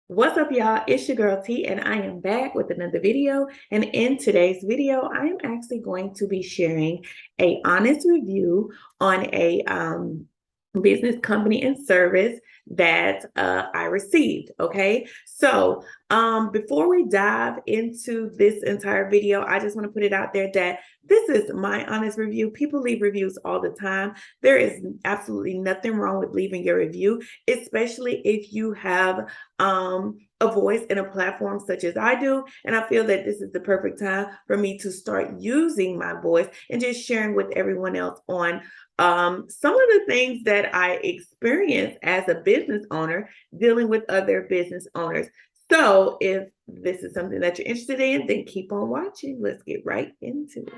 What's up, y'all? It's your girl T, and I am back with another video. And in today's video, I am actually going to be sharing a honest review on a business company and service that I received. Okay, so before we dive into this entire video, I just want to put it out there that this is my honest review. People leave reviews all the time. There is absolutely nothing wrong with leaving your review, especially if you have a voice and a platform such as I do. And I feel that this is the perfect time for me to start using my voice and just sharing with everyone else on some of the things that I experience as a business owner dealing with other business owners. So if this is something that you're interested in, then keep on watching. Let's get right into it.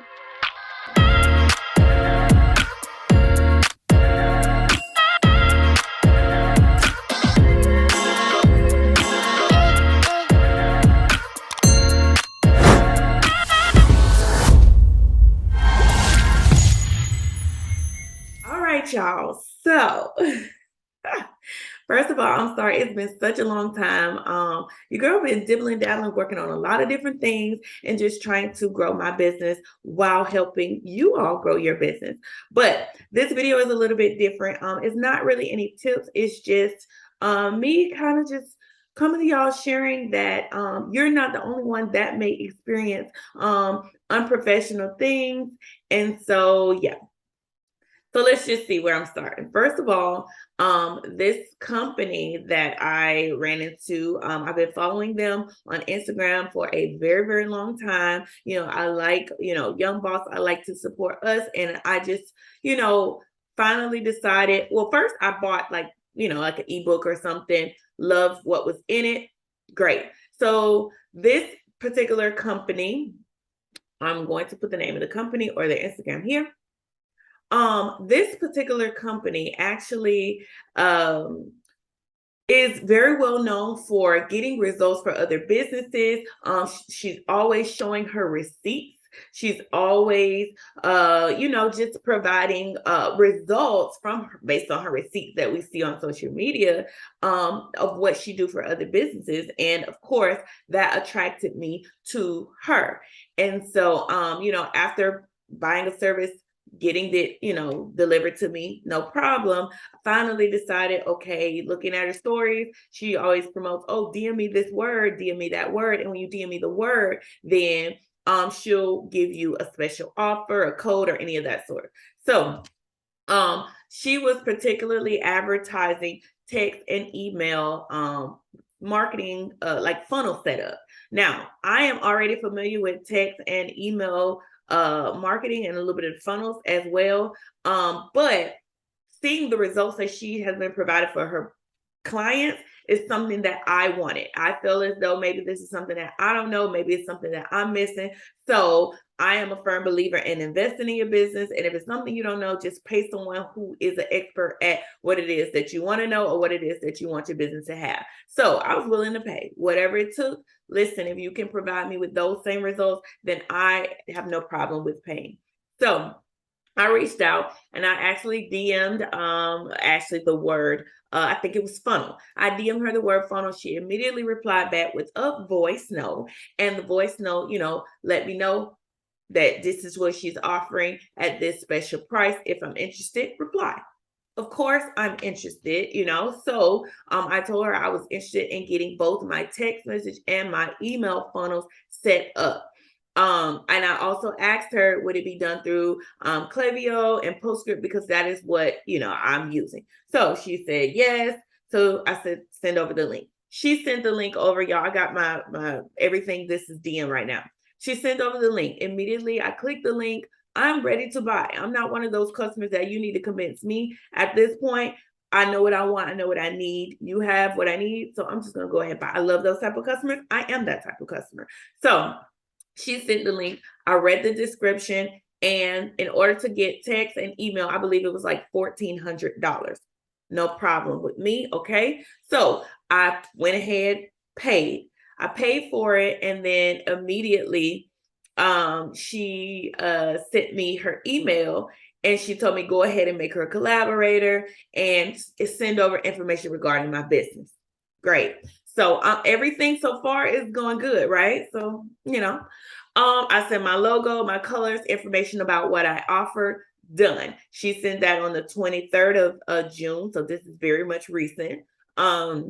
All right, y'all. So first of all, I'm sorry. It's been such a long time. Your girl been dibbling dabbling, working on a lot of different things and just trying to grow my business while helping you all grow your business. But this video is a little bit different. It's not really any tips. It's just me kind of just coming to y'all sharing that you're not the only one that may experience unprofessional things. And so, yeah. So let's just see where I'm starting. First of all, this company that I ran into, I've been following them on Instagram for a very, very long time. I like, Young Boss, I like to support us. And I just, finally decided, well, first I bought like an ebook or something, loved what was in it. Great. So this particular company, I'm going to put the name of the company or their Instagram here. This particular company actually is very well known for getting results for other businesses. She's always showing her receipts. She's always, just providing results based on her receipts that we see on social media of what she do for other businesses. And of course, that attracted me to her. And so, after buying a service, getting it, delivered to me, no problem. I finally decided, okay, looking at her stories, she always promotes, oh, DM me this word, DM me that word. And when you DM me the word, then she'll give you a special offer, a code, or any of that sort. So she was particularly advertising text and email marketing, like funnel setup. Now, I am already familiar with text and email marketing and a little bit of funnels as well. But seeing the results that she has been provided for her clients is something that I wanted. I feel as though maybe this is something that I don't know, maybe it's something that I'm missing. So I am a firm believer in investing in your business. And if it's something you don't know, just pay someone who is an expert at what it is that you want to know or what it is that you want your business to have. So I was willing to pay whatever it took. Listen, if you can provide me with those same results, then I have no problem with paying. So I reached out and I actually DM'd Ashley the word. I think it was funnel. I DM'd her the word funnel. She immediately replied back with a voice note. And the voice note, let me know that this is what she's offering at this special price. If I'm interested, reply. Of course, I'm interested, So I told her I was interested in getting both my text message and my email funnels set up. And I also asked her, would it be done through Klaviyo and Postscript, because that is what, I'm using. So she said yes. So I said, send over the link. She sent the link over, y'all. I got my everything. This is DM right now. She sent over the link. Immediately, I clicked the link. I'm ready to buy. I'm not one of those customers that you need to convince me. At this point, I know what I want. I know what I need. You have what I need. So I'm just going to go ahead and buy. I love those type of customers. I am that type of customer. So she sent the link. I read the description. And in order to get text and email, I believe it was like $1,400. No problem with me. Okay. So I went ahead, paid. I paid for it. And then immediately she sent me her email and she told me go ahead and make her a collaborator and send over information regarding my business. Great. So everything so far is going good, right? So, I sent my logo, my colors, information about what I offer, done. She sent that on the 23rd of June. So this is very much recent. I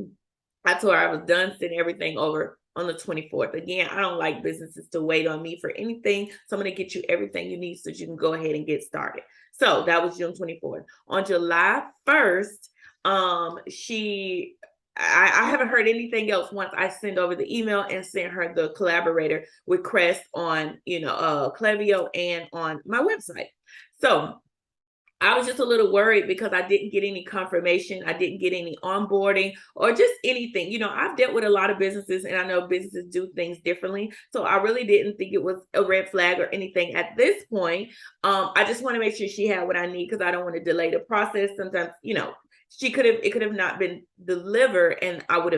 told her I was done sending everything over on the 24th. Again, I don't like businesses to wait on me for anything. So I'm going to get you everything you need so you can go ahead and get started. So that was June 24th. On July 1st, I haven't heard anything else once I send over the email and send her the collaborator request on, Klaviyo and on my website. So I was just a little worried because I didn't get any confirmation. I didn't get any onboarding or just anything. I've dealt with a lot of businesses and I know businesses do things differently. So I really didn't think it was a red flag or anything at this point. I just want to make sure she had what I need because I don't want to delay the process. Sometimes, it could have not been delivered and I would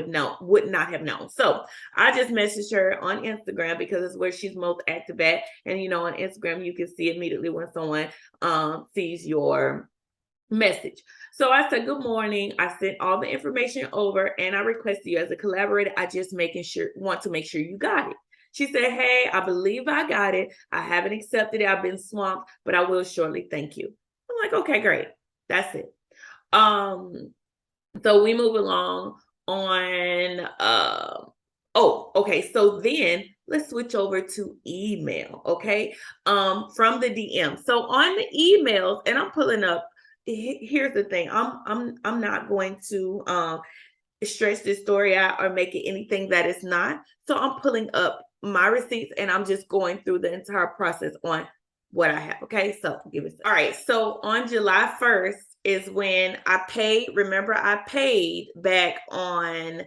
not have known. So I just messaged her on Instagram because it's where she's most active at. And, on Instagram, you can see immediately when someone sees your message. So I said, good morning. I sent all the information over and I requested you as a collaborator. I just want to make sure you got it. She said, hey, I believe I got it. I haven't accepted it. I've been swamped, but I will shortly. Thank you. I'm like, okay, great. That's it. So we move along on, okay. So then let's switch over to email. Okay. From the DM. So on the emails, and I'm pulling up, here's the thing. I'm not going to, stretch this story out or make it anything that it's not. So I'm pulling up my receipts and I'm just going through the entire process on what I have. Okay. So give it. All right. So on July 1st, is when I paid. Remember, I paid back on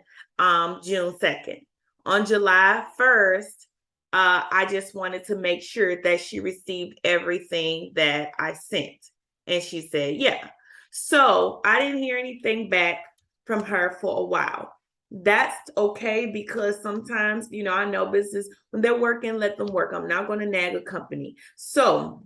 June 2nd. On July 1st, I just wanted to make sure that she received everything that I sent. And she said, yeah. So I didn't hear anything back from her for a while. That's okay because sometimes, I know business, when they're working, let them work. I'm not going to nag a company. So,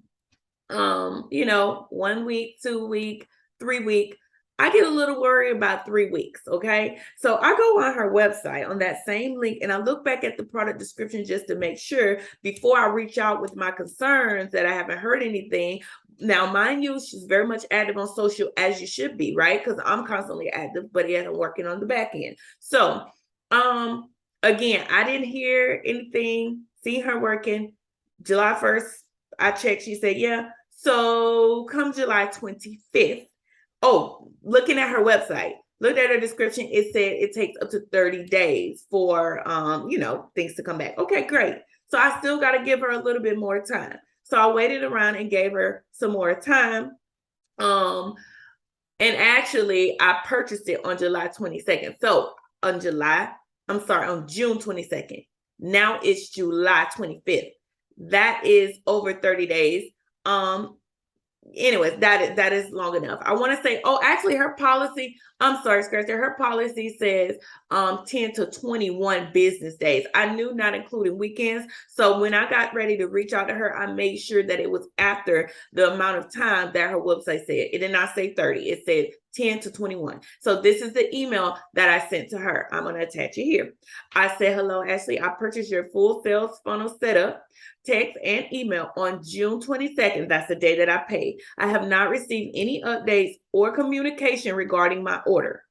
1 week, 2 week, 3 week, I get a little worried about 3 weeks. Okay. So I go on her website on that same link and I look back at the product description just to make sure before I reach out with my concerns that I haven't heard anything. Now, mind you, she's very much active on social as you should be, right? Because I'm constantly active, but yet I'm working on the back end. So, again, I didn't hear anything, see her working. July 1st, I checked. She said, yeah. So come July 25th, looking at her website, looked at her description, it said it takes up to 30 days for, things to come back. Okay, great. So I still got to give her a little bit more time. So I waited around and gave her some more time. And actually, I purchased it on July 22nd. So on June 22nd. Now it's July 25th. That is over 30 days. Anyways, that is long enough. I want to say, actually her policy, I'm sorry, Scratcher, her policy says 10 to 21 business days. I knew not including weekends. So when I got ready to reach out to her, I made sure that it was after the amount of time that her website said. It did not say 30. It said 10 to 21. So this is the email that I sent to her. I'm going to attach it here. I said, hello, Ashley. I purchased your full sales funnel setup, text, and email on June 22nd. That's the day that I paid. I have not received any updates or communication regarding my order.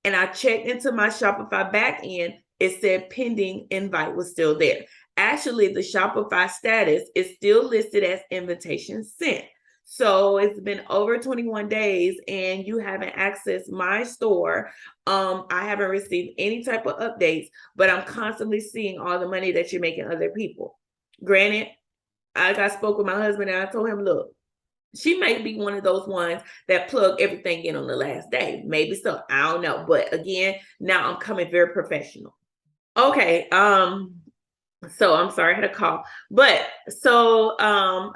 And I checked into my Shopify backend. It said pending invite was still there. Actually, the Shopify status is still listed as invitation sent. So it's been over 21 days and you haven't accessed my store. I haven't received any type of updates, but I'm constantly seeing all the money that you're making other people. Granted, I spoke with my husband and I told him, look, she may be one of those ones that plug everything in on the last day. Maybe so. I don't know. But again, now I'm coming very professional. Okay. So I'm sorry, I had a call. But so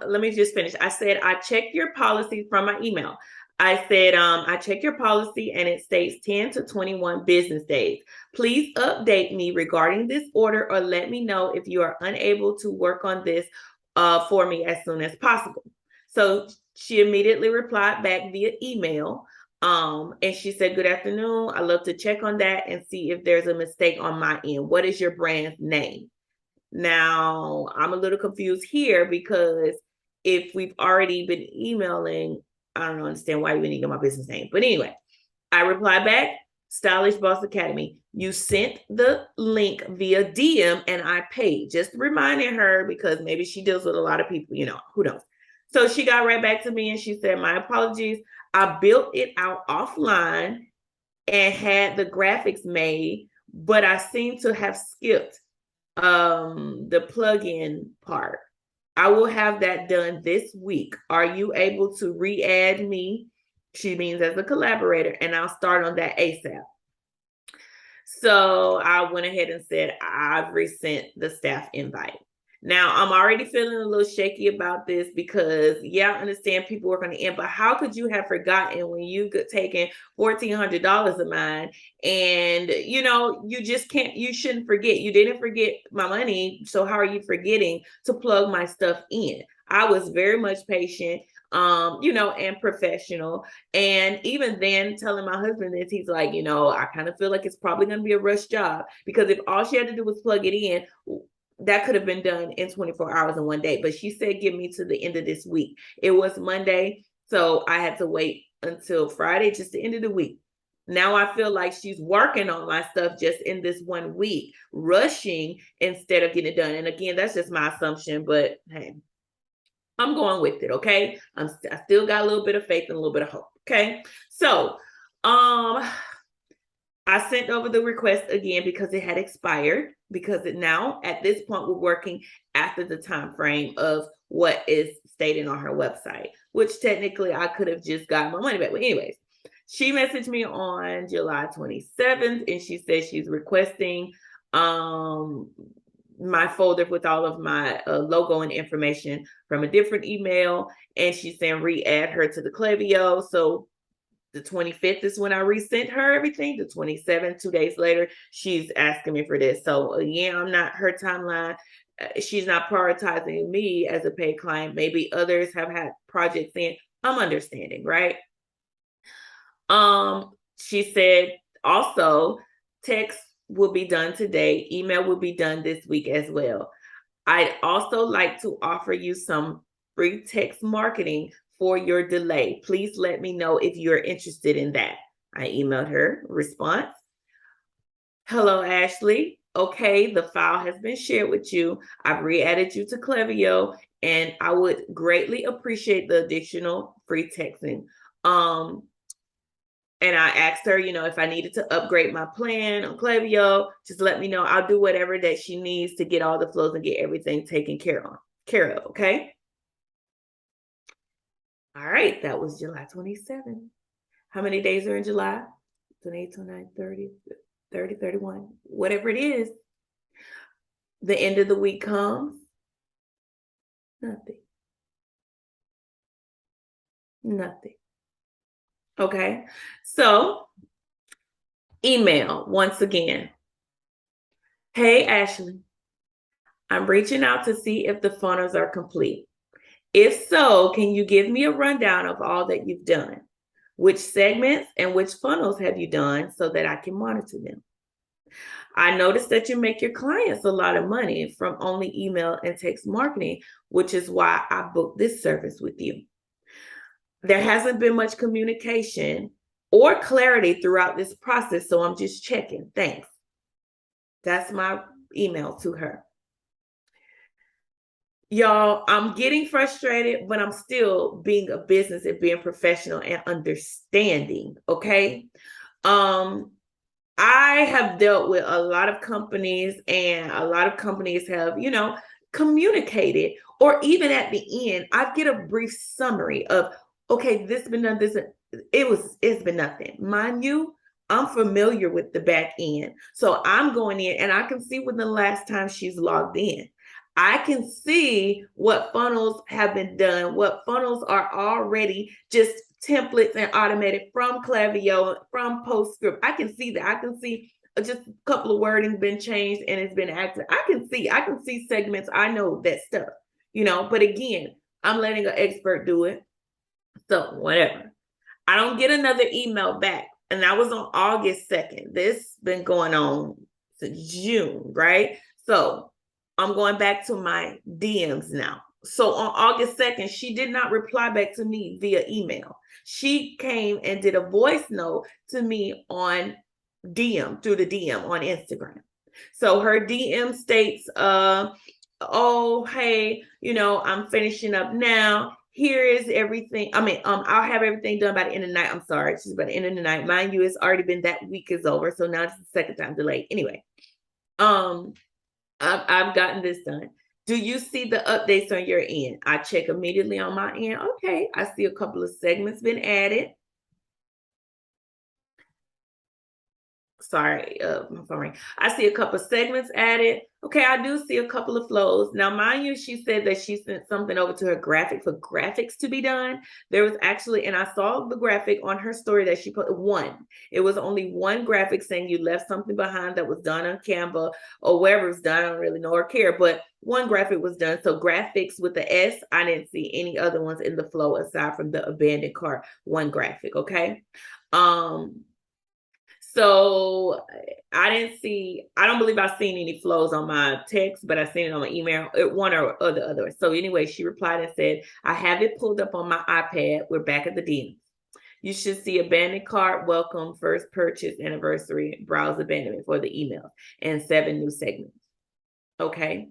let me just finish. I said, I checked your policy from my email. I said, I checked your policy and it states 10 to 21 business days. Please update me regarding this order or let me know if you are unable to work on this for me as soon as possible. So she immediately replied back via email. And she said, "Good afternoon. I love to check on that and see if there's a mistake on my end. What is your brand's name?" Now, I'm a little confused here because if we've already been emailing, I don't understand why you would need my business name. But anyway, I replied back, Stylish Boss Academy. You sent the link via DM and I paid. Just reminding her because maybe she deals with a lot of people, who knows. So she got right back to me and she said, "My apologies. I built it out offline and had the graphics made, but I seem to have skipped the plugin part. I will have that done this week. Are you able to re-add me?" She means as a collaborator, and I'll start on that ASAP. So I went ahead and said, I've resent the staff invite. Now, I'm already feeling a little shaky about this because, yeah, I understand people work on the end, but how could you have forgotten when you could taken $1,400 of mine and, you just can't, you shouldn't forget. You didn't forget my money. So how are you forgetting to plug my stuff in? I was very much patient, and professional. And even then, telling my husband this, he's like, I kind of feel like it's probably going to be a rush job because if all she had to do was plug it in, that could have been done in 24 hours in one day. But she said, give me to the end of this week. It was Monday. So I had to wait until Friday, just the end of the week. Now I feel like she's working on my stuff just in this 1 week, rushing instead of getting it done. And again, that's just my assumption, but hey, I'm going with it. Okay. I still got a little bit of faith and a little bit of hope. Okay. So, I sent over the request again because it had expired, because now at this point we're working after the time frame of what is stated on her website, which technically I could have just gotten my money back. But anyways, she messaged me on July 27th and she said she's requesting my folder with all of my logo and information from a different email. And she's saying re-add her to the Klaviyo. So the 25th is when I resent her everything. The 27th, 2 days later, she's asking me for this. So again, I'm not her timeline. She's not prioritizing me as a paid client. Maybe others have had projects in. I'm understanding, right? She said also text will be done today. Email will be done this week as well. I'd also like to offer you some free text marketing for your delay. Please let me know if you're interested in that. I emailed her response. Hello, Ashley. Okay, the file has been shared with you. I've re-added you to Klaviyo, and I would greatly appreciate the additional free texting. And I asked her, if I needed to upgrade my plan on Klaviyo, just let me know. I'll do whatever that she needs to get all the flows and get everything taken care of. Okay? All right, that was July 27th. How many days are in July? 28, 29, 30, 30, 31, whatever it is. The end of the week comes. Nothing. Okay, so email once again. Hey, Ashley, I'm reaching out to see if the funnels are complete. If so, can you give me a rundown of all that you've done? Which segments and which funnels have you done so that I can monitor them? I noticed that you make your clients a lot of money from only email and text marketing, which is why I booked this service with you. There hasn't been much communication or clarity throughout this process, so I'm just checking. Thanks. That's my email to her. Y'all, I'm getting frustrated, but I'm still being a business and being professional and understanding, okay? I have dealt with a lot of companies, and a lot of companies have, communicated, or even at the end, I get a brief summary of, okay, this has been done, it's been nothing. Mind you, I'm familiar with the back end. So I'm going in and I can see when the last time she's logged in. I can see what funnels have been done, what funnels are already just templates and automated from Klaviyo, from PostScript. I can see that. I can see just a couple of wordings been changed and it's been active. I can see segments. I know that stuff, but again, I'm letting an expert do it. So whatever. I don't get another email back. And that was on August 2nd. This been going on since June, right? So I'm going back to my DMs now. So on August 2nd, she did not reply back to me via email. She came and did a voice note to me on DM, through the DM on Instagram. So her DM states, oh, hey, I'm finishing up now. Here is everything. I'll have everything done by the end of the night. I'm sorry, it's just by the end of the night. Mind you, it's already been, that week is over. So now it's the second time delayed. Anyway, I've gotten this done. Do you see the updates on your end? I check immediately on my end. Okay, I see a couple of segments been added. Sorry, my phone ring. I see a couple of segments added. Okay, I do see a couple of flows. Now, mind you, she said that she sent something over to her graphic for graphics to be done. There was actually, and I saw the graphic on her story that she put one. It was only one graphic saying you left something behind that was done on Canva or wherever it's done. I don't really know or care, but one graphic was done. So graphics with the S, I didn't see any other ones in the flow aside from the abandoned cart, one graphic, okay? So I don't believe I've seen any flows on my text, but I've seen it on my email, one or the other. So anyway, she replied and said, I have it pulled up on my iPad. We're back at the DMs. You should see abandoned cart, welcome, first purchase, anniversary, browse abandonment for the emails, and 7 new segments. Okay.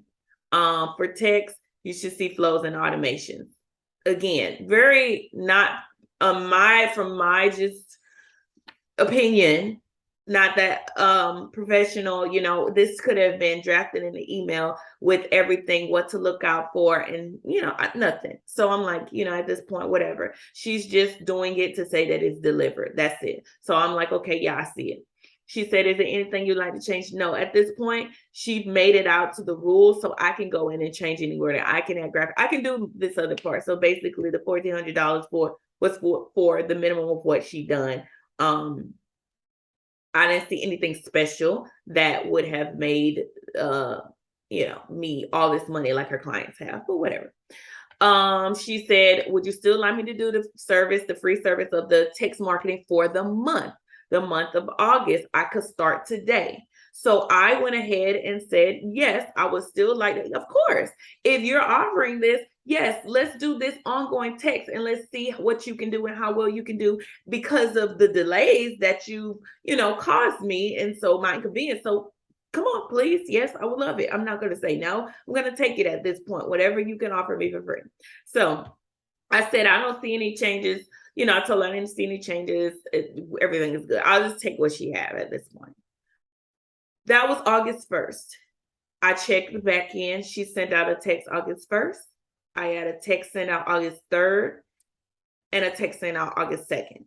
For text, you should see flows and automations. Again, very not from my just opinion, not that professional. This could have been drafted in the email with everything, what to look out for, and nothing. So I'm like, at this point, whatever, she's just doing it to say that it's delivered, that's it. So I'm like, okay, yeah, I see it. She said, is there anything you'd like to change? No, at this point, she made it out to the rules, so I can go in and change any word. I can add graphic. I can do this other part. So basically the $1,400 was for the minimum of what she done. I didn't see anything special that would have made me all this money like her clients have, but whatever. She said, would you still like me to do the free service of the text marketing for the month of August? I could start today. So I went ahead and said, yes, I would still like it. Of course, if you're offering this, yes, let's do this ongoing text and let's see what you can do and how well you can do because of the delays that you caused me. And so my inconvenience. So come on, please. Yes, I would love it. I'm not going to say no. I'm going to take it at this point, whatever you can offer me for free. So I said, I don't see any changes. I told her I didn't see any changes. Everything is good. I'll just take what she had at this point. That was August 1st. I checked the back end. She sent out a text August 1st. I had a text sent out August 3rd and a text sent out August 2nd.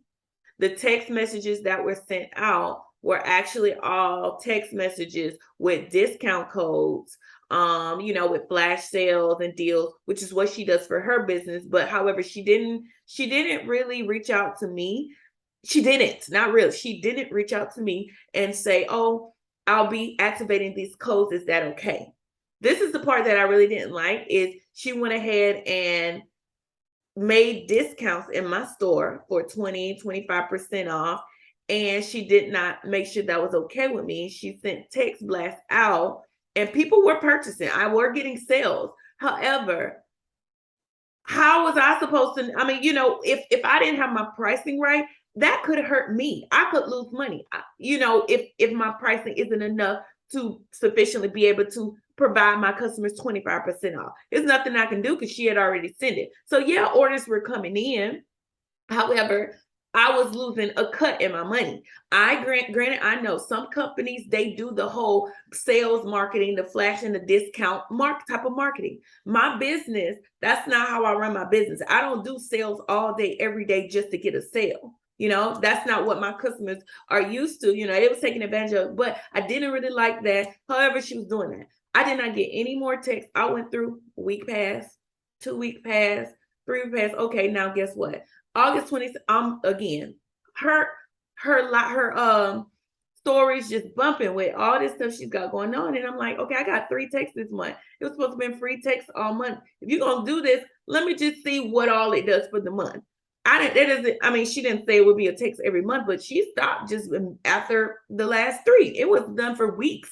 The text messages that were sent out were actually all text messages with discount codes, with flash sales and deals, which is what she does for her business. But however, she didn't really reach out to me. She didn't reach out to me and say, oh, I'll be activating these codes. Is that okay? This is the part that I really didn't like, is she went ahead and made discounts in my store for 20-25% off. And she did not make sure that was okay with me. She sent text blasts out and people were purchasing. I were getting sales. However, how was I supposed to, if I didn't have my pricing right, that could hurt me. I could lose money. If my pricing isn't enough to sufficiently be able to provide my customers 25% off. There's nothing I can do because she had already sent it. So yeah, orders were coming in. However, I was losing a cut in my money. Granted, I know some companies, they do the whole sales marketing, the flash and the discount type of marketing. My business, that's not how I run my business. I don't do sales all day, every day just to get a sale. That's not what my customers are used to. They was taking advantage of, but I didn't really like that. However, she was doing that. I did not get any more texts. I went through a week pass, 2 week pass, 3 week pass. Okay, now guess what? August 20th, again, her stories just bumping with all this stuff she's got going on. And I'm like, okay, I got 3 texts this month. It was supposed to be free texts all month. If you're going to do this, let me just see what all it does for the month. She didn't say it would be a text every month, but she stopped just after the last 3. It was done for weeks.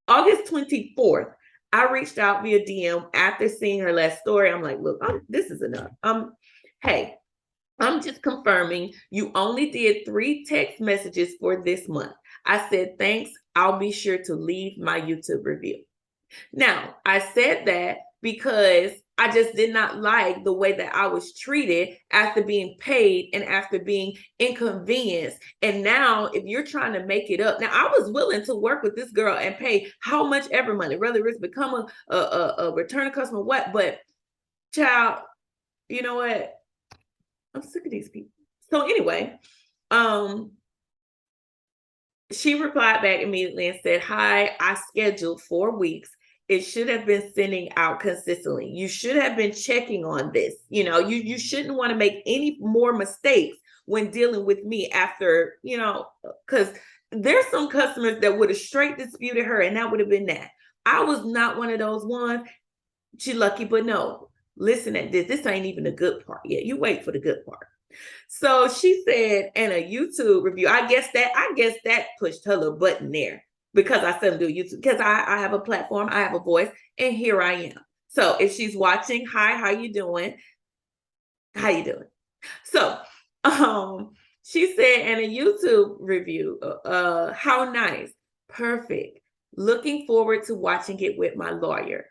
August 24th, I reached out via DM after seeing her last story. I'm like, look, this is enough. Hey, I'm just confirming you only did 3 text messages for this month. I said, thanks. I'll be sure to leave my YouTube review. Now, I said that because I just did not like the way that I was treated after being paid and after being inconvenienced. And now, if you're trying to make it up, now I was willing to work with this girl and pay how much ever money, whether it's become a return customer, what, but child, you know what? I'm sick of these people. So anyway, she replied back immediately and said, hi, I scheduled 4 weeks. It should have been sending out consistently. You should have been checking on this. You shouldn't want to make any more mistakes when dealing with me after, because there's some customers that would have straight disputed her and that would have been that. I was not one of those ones. She lucky, but no, listen at this. This ain't even the good part yet. You wait for the good part. So she said, and a YouTube review, I guess that pushed her little button there because I said do YouTube because I have a platform, I have a voice, and here I am. So if she's watching, hi, how you doing? How you doing? So she said, and a YouTube review, how nice, perfect. Looking forward to watching it with my lawyer.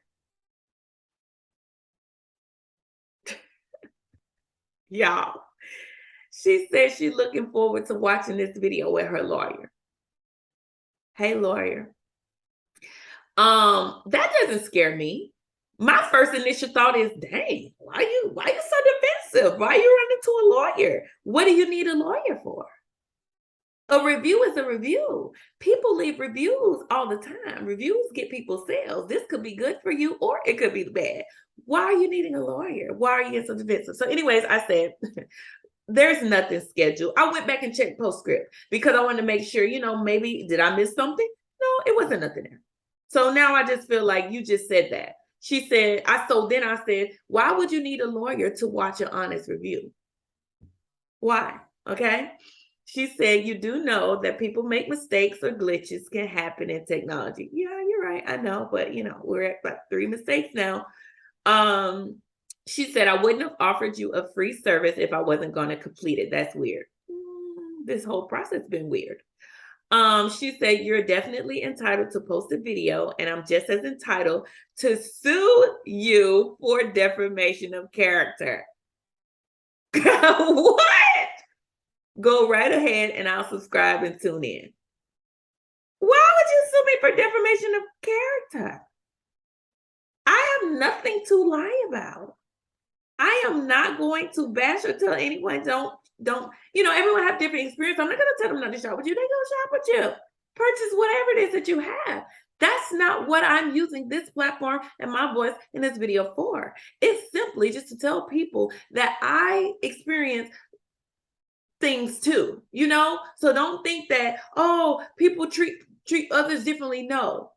Y'all. She said she's looking forward to watching this video with her lawyer. Hey, lawyer. That doesn't scare me. My first initial thought is, dang, why you so defensive? Why you running to a lawyer? What do you need a lawyer for? A review is a review. People leave reviews all the time. Reviews get people sales. This could be good for you or it could be bad. Why are you needing a lawyer? Why are you getting so defensive? So anyways, I said, there's nothing scheduled. I went back and checked postscript because I wanted to make sure, maybe did I miss something? No, it wasn't nothing there. So now I just feel like you just said that. She said, then I said, why would you need a lawyer to watch an honest review? Why? Okay. She said, you do know that people make mistakes or glitches can happen in technology. Yeah, you're right. I know, but we're at about 3 mistakes now. She said, I wouldn't have offered you a free service if I wasn't going to complete it. That's weird. This whole process has been weird. She said, you're definitely entitled to post a video, and I'm just as entitled to sue you for defamation of character. What? Go right ahead and I'll subscribe and tune in. Why would you sue me for defamation of character? I have nothing to lie about. I am not going to bash or tell anyone don't, everyone have different experience. I'm not going to tell them not to shop with you. They go shop with you. Purchase whatever it is that you have. That's not what I'm using this platform and my voice in this video for. It's simply just to tell people that I experience things too, So don't think that, people treat others differently. No.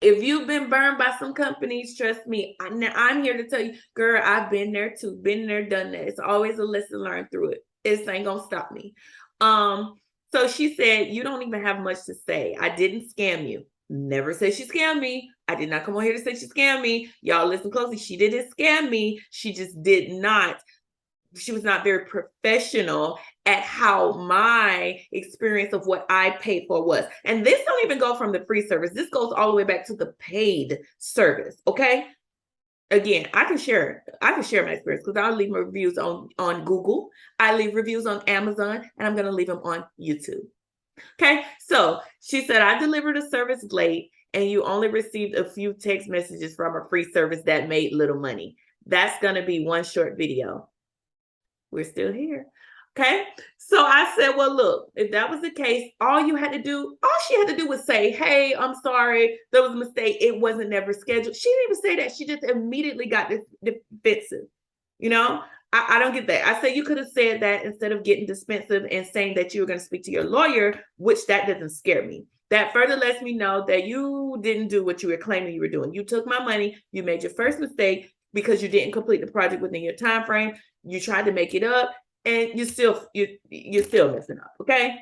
If you've been burned by some companies, trust me, I'm here to tell you, girl, I've been there too, been there, done that. It's always a lesson learned through it. This ain't gonna stop me. So she said, you don't even have much to say. I didn't scam you. Never said she scammed me. I did not come on here to say she scammed me. Y'all listen closely. She didn't scam me. She just did not. She was not very professional at how my experience of what I paid for was. And this don't even go from the free service. This goes all the way back to the paid service. Okay. Again, I can share my experience because I'll leave my reviews on Google. I leave reviews on Amazon, and I'm going to leave them on YouTube. Okay. So she said, I delivered a service late and you only received a few text messages from a free service that made little money. That's going to be one short video. We're still here. Okay. So I said, well, look, if that was the case, all she had to do was say, hey, I'm sorry. There was a mistake. It wasn't never scheduled. She didn't even say that. She just immediately got defensive. I don't get that. I said you could have said that instead of getting defensive and saying that you were going to speak to your lawyer, which that doesn't scare me. That further lets me know that you didn't do what you were claiming you were doing. You took my money. You made your first mistake. because you didn't complete the project within your time frame. You tried to make it up, and you're still messing up. Okay.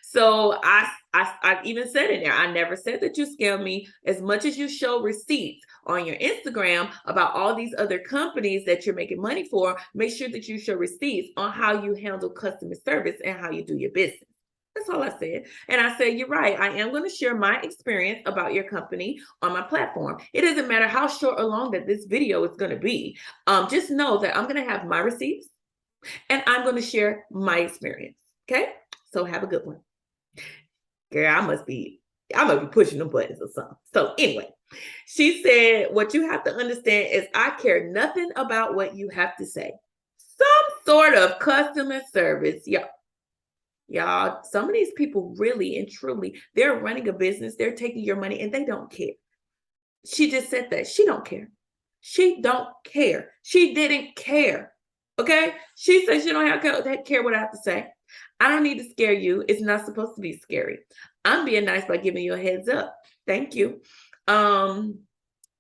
So I even said in there, I never said that you scam me. As much as you show receipts on your Instagram about all these other companies that you're making money for, make sure that you show receipts on how you handle customer service and how you do your business. That's all I said. And I said, you're right. I am going to share my experience about your company on my platform. It doesn't matter how short or long that this video is going to be. Just know that I'm going to have my receipts and I'm going to share my experience. Okay. So have a good one. Girl, I must be pushing them buttons or something. So anyway, she said, what you have to understand is I care nothing about what you have to say. Some sort of customer service. Y'all, some of these people really and truly, they're running a business, they're taking your money and they don't care. She just said that. She don't care. She don't care. She didn't care. Okay? She said she don't have to care what I have to say. I don't need to scare you. It's not supposed to be scary. I'm being nice by giving you a heads up. Thank you.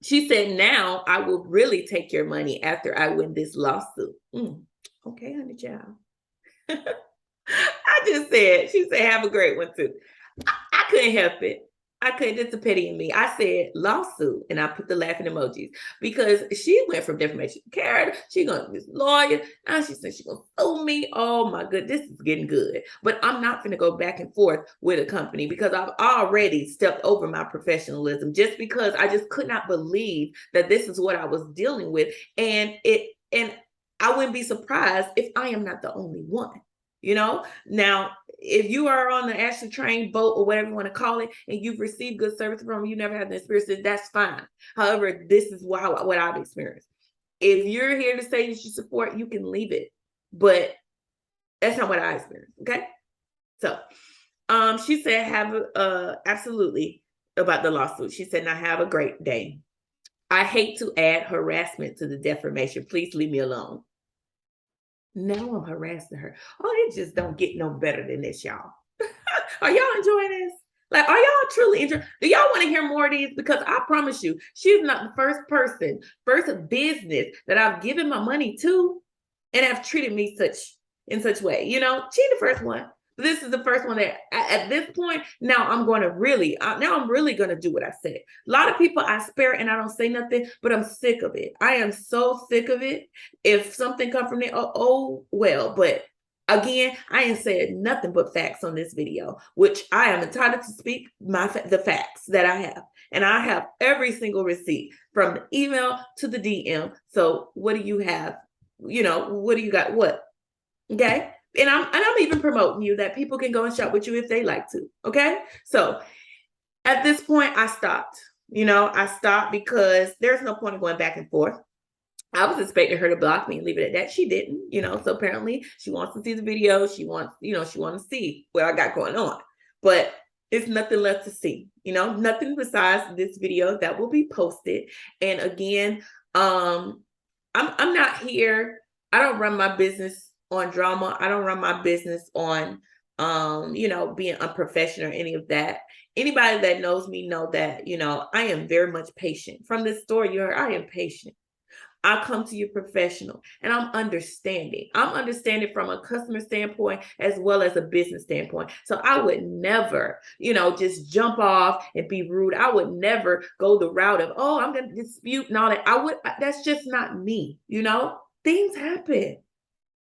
She said, now I will really take your money after I win this lawsuit. Okay, honey child. She said, have a great one too. I couldn't help it. It's a pity in me. I said lawsuit and I put the laughing emojis because she went from defamation character. She gonna be this lawyer. Now she said she's gonna sue me. Oh my good, this is getting good. But I'm not gonna go back and forth with a company because I've already stepped over my professionalism just because I just could not believe that this is what I was dealing with. And I wouldn't be surprised if I am not the only one. Now, if you are on the Ashley Train boat or whatever you want to call it, and you've received good service from them, you never had the experience, that's fine. However, this is what I've experienced. If you're here to say that you support, you can leave it, but that's not what I experienced. Okay. So, she said, absolutely about the lawsuit. She said, now have a great day. I hate to add harassment to the defamation. Please leave me alone. Now I'm harassing her. Oh, it just don't get no better than this, y'all. Are y'all enjoying this? Like, are y'all truly enjoying? Do y'all want to hear more of these? Because I promise you, she's not the first business that I've given my money to and have treated me in such way. She's the first one. This is the first one that at this point, now I'm really going to do what I said. A lot of people I spare and I don't say nothing, but I'm sick of it. I am so sick of it. If something comes from it, oh well. But again, I ain't said nothing but facts on this video, which I am entitled to speak the facts that I have. And I have every single receipt from the email to the DM. So what do you have? What do you got? What? Okay. And I'm even promoting you that people can go and shop with you if they like to. Okay. So at this point, I stopped. I stopped because there's no point in going back and forth. I was expecting her to block me and leave it at that. She didn't, so apparently she wants to see the video. She wants to see what I got going on. But it's nothing left to see, nothing besides this video that will be posted. And again, I'm not here. I don't run my business on drama. I don't run my business on being unprofessional or any of that. Anybody that knows me know that I am very much patient. From this story you heard, I am patient. I come to you professional and I'm understanding. I'm understanding from a customer standpoint as well as a business standpoint. So I would never, just jump off and be rude. I would never go the route of, oh, I'm going to dispute and all that. That's just not me. Things happen.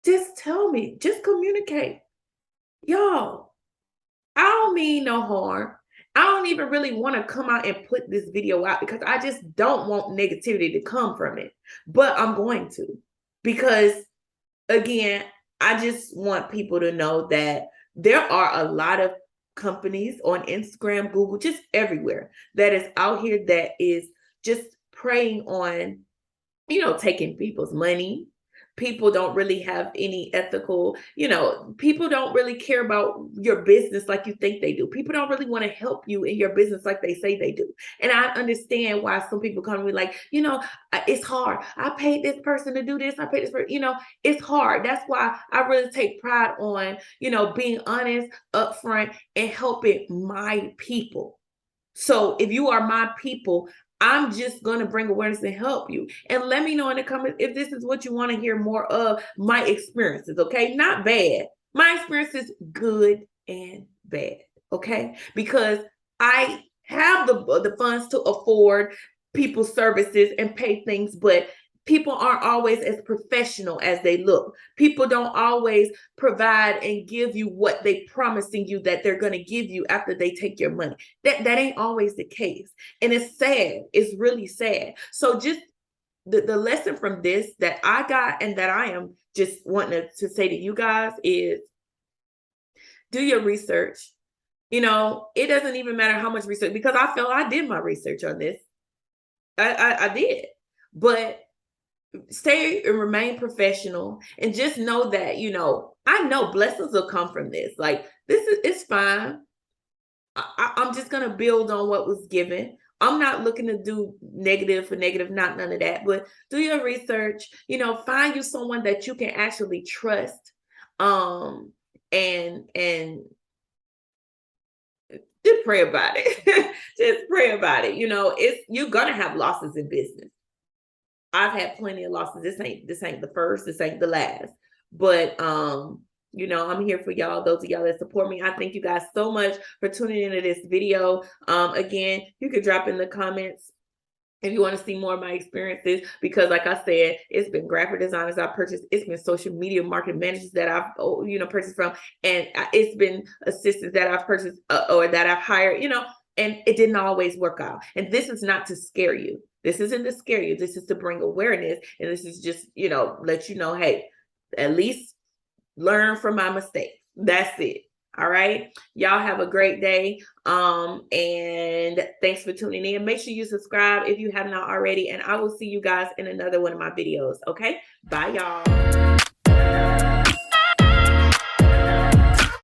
Just tell me, just communicate. Y'all, I don't mean no harm. I don't even really want to come out and put this video out because I just don't want negativity to come from it. But I'm going to, because again, I just want people to know that there are a lot of companies on Instagram, Google, just everywhere that is out here that is just preying on, taking people's money. People don't really have any ethical, people don't really care about your business like you think they do. People don't really want to help you in your business like they say they do. And I understand why some people come to me like, it's hard. I paid this person to do this. I paid this person, it's hard. That's why I really take pride on, being honest, upfront, and helping my people. So if you are my people, I'm just going to bring awareness and help you. And let me know in the comments if this is what you want to hear more of, my experiences, okay? Not bad. My experiences, good and bad, okay? Because I have the funds to afford people's services and pay things, but people aren't always as professional as they look. People don't always provide and give you what they promising you that they're going to give you after they take your money. That ain't always the case. And it's sad. It's really sad. So just the lesson from this that I got and that I am just wanting to say to you guys is do your research. You know, it doesn't even matter how much research, because I felt I did my research on this. I did. But stay and remain professional, and just know that, you know, I know blessings will come from this. Like, this is, it's fine. I'm just gonna build on what was given. I'm not looking to do negative for negative, not none of that. But do your research. You know, find you someone that you can actually trust, and just pray about it. Just pray about it. You know, it's, you're gonna have losses in business. I've had plenty of losses. This ain't the first, this ain't the last. But you know, I'm here for y'all. Those of y'all that support me, I thank you guys so much for tuning into this video. Again, you could drop in the comments if you want to see more of my experiences, because like I said, it's been graphic designers I purchased, it's been social media marketing managers that I've purchased from, and it's been assistants that I've purchased or that I've hired, you know, and it didn't always work out. And this is not to scare you. This isn't to scare you. This is to bring awareness, and this is just, you know, let you know, hey, at least learn from my mistakes. That's it. All right. Y'all have a great day. And thanks for tuning in. Make sure you subscribe if you have not already. And I will see you guys in another one of my videos. Okay. Bye, y'all.